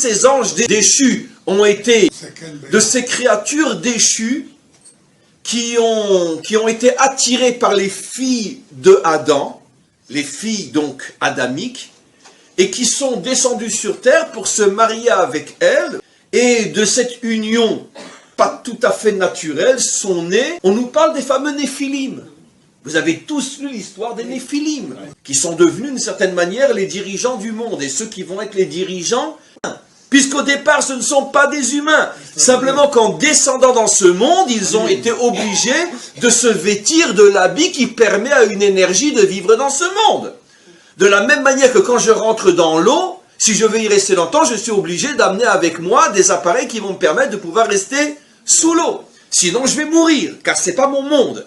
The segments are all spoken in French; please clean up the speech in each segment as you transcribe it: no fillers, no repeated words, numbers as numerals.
Ces anges déchus ont été de ces créatures déchues qui ont été attirées par les filles de Adam, les filles donc adamiques, et qui sont descendues sur terre pour se marier avec elles, et de cette union pas tout à fait naturelle sont nés, on nous parle des fameux Néphilim. Vous avez tous lu l'histoire des Néphilim, qui sont devenus d'une certaine manière les dirigeants du monde, et ceux qui vont être les dirigeants, puisqu'au départ ce ne sont pas des humains, simplement qu'en descendant dans ce monde, ils ont été obligés de se vêtir de l'habit qui permet à une énergie de vivre dans ce monde. De la même manière que quand je rentre dans l'eau, si je veux y rester longtemps, je suis obligé d'amener avec moi des appareils qui vont me permettre de pouvoir rester sous l'eau. Sinon je vais mourir, car ce n'est pas mon monde.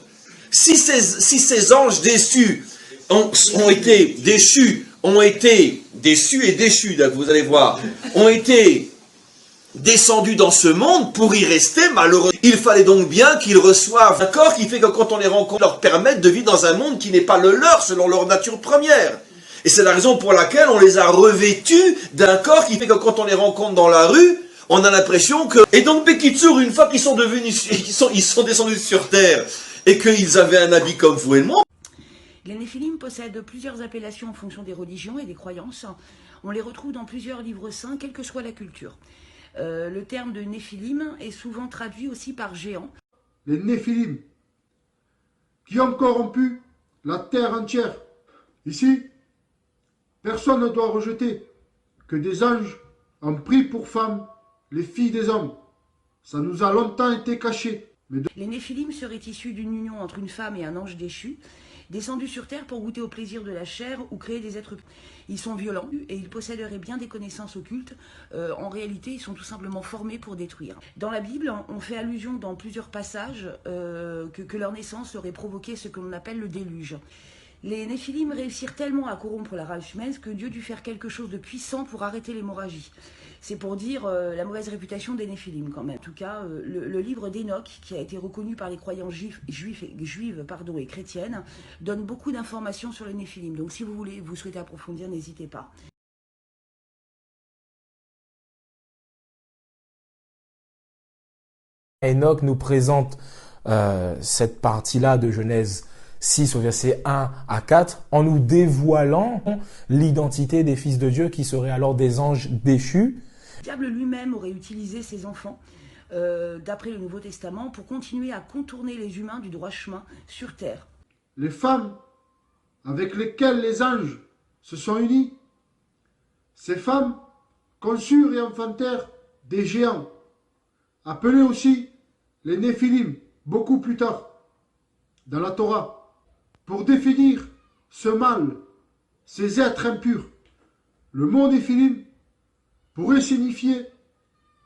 Si ces anges déçus ont été déchus, déçus et déchus, vous allez voir, ont été descendus dans ce monde pour y rester, malheureusement. Il fallait donc bien qu'ils reçoivent un corps qui fait que quand on les rencontre, leur permettent de vivre dans un monde qui n'est pas le leur, selon leur nature première. Et c'est la raison pour laquelle on les a revêtus d'un corps qui fait que quand on les rencontre dans la rue, on a l'impression que... Et donc, Bekitsur, une fois qu'ils sont devenus, ils sont descendus sur terre, et qu'ils avaient un habit comme vous et moi. Les Néphilim possèdent plusieurs appellations en fonction des religions et des croyances. On les retrouve dans plusieurs livres saints, quelle que soit la culture. Le terme de Néphilim est souvent traduit aussi par géant. Les Néphilim, qui ont corrompu la terre entière. Ici, personne ne doit rejeter que des anges ont pris pour femmes les filles des hommes. Ça nous a longtemps été caché. Les Néphilim seraient issus d'une union entre une femme et un ange déchu, descendus sur terre pour goûter au plaisir de la chair ou créer des êtres. Ils sont violents et ils posséderaient bien des connaissances occultes. En réalité, ils sont tout simplement formés pour détruire. Dans la Bible, on fait allusion dans plusieurs passages que leur naissance aurait provoqué ce que l'on appelle le déluge. Les Néphilim réussirent tellement à corrompre la race humaine que Dieu dut faire quelque chose de puissant pour arrêter l'hémorragie. C'est pour dire la mauvaise réputation des Néphilim quand même. En tout cas, le livre d'Enoch, qui a été reconnu par les croyants juives et chrétiennes, donne beaucoup d'informations sur les Néphilim. Donc si vous souhaitez approfondir, n'hésitez pas. Enoch nous présente cette partie-là de Genèse 6 au verset 1 à 4, en nous dévoilant l'identité des fils de Dieu qui seraient alors des anges déchus. Le diable lui-même aurait utilisé ses enfants, d'après le Nouveau Testament, pour continuer à contourner les humains du droit chemin sur terre. Les femmes avec lesquelles les anges se sont unis, ces femmes conçurent et enfantèrent des géants, appelés aussi les Néphilim, beaucoup plus tard, dans la Torah, pour définir ce mal, ces êtres impurs. Le mot Néphilim pourrait signifier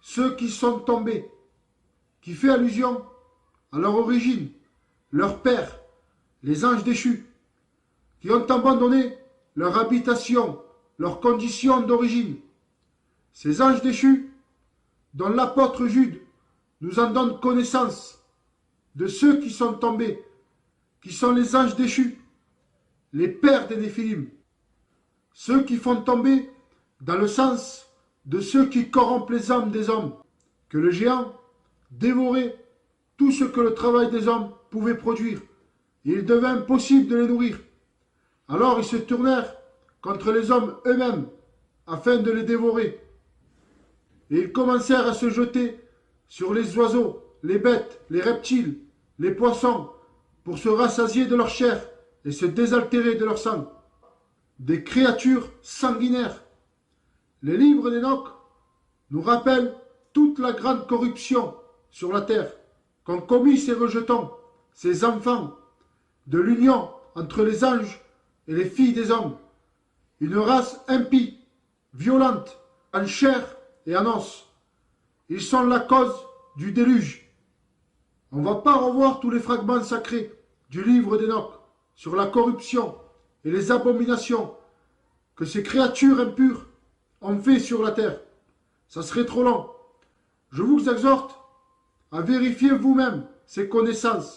ceux qui sont tombés, qui fait allusion à leur origine, leur père, les anges déchus, qui ont abandonné leur habitation, leurs conditions d'origine. Ces anges déchus, dont l'apôtre Jude nous en donne connaissance, de ceux qui sont tombés, qui sont les anges déchus, les pères des Néphilim, ceux qui font tomber dans le sens de ceux qui corrompent les âmes des hommes, que le géant dévorait tout ce que le travail des hommes pouvait produire, et il devint impossible de les nourrir. Alors ils se tournèrent contre les hommes eux-mêmes, afin de les dévorer, et ils commencèrent à se jeter sur les oiseaux, les bêtes, les reptiles, les poissons, pour se rassasier de leur chair et se désaltérer de leur sang. Des créatures sanguinaires. Les livres d'Enoch nous rappellent toute la grande corruption sur la terre qu'ont commis ces rejetons, ces enfants, de l'union entre les anges et les filles des hommes. Une race impie, violente, en chair et en os. Ils sont la cause du déluge. On ne va pas revoir tous les fragments sacrés du livre d'Enoch sur la corruption et les abominations que ces créatures impures ont fait sur la terre. Ça serait trop long. Je vous exhorte à vérifier vous-même ces connaissances.